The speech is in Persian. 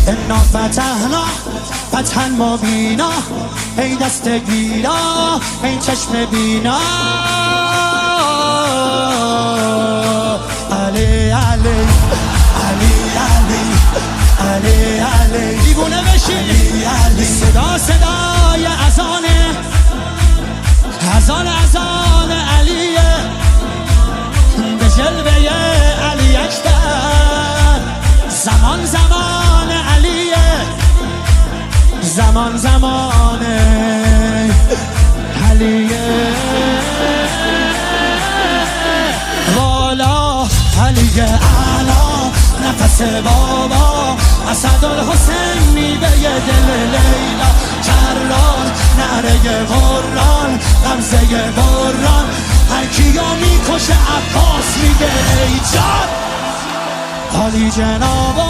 انا فتحنا فتحا مبینا، ای دست گیرا ای چشم بینا. علی علی علی علی علی علی دیوونه بشی. علی علی صدا صدای اذانه، اذان علیه، به جلوه علی اکبر. زمان زمان علیه، زمان زمان علیه. والا علی اعلا نفس بابا، اسدالحسین میوه دل لیلا، کرار نعره قرآن غمزه بران، هر کیو میکشه عباس میگه ای جان. عالی جنابا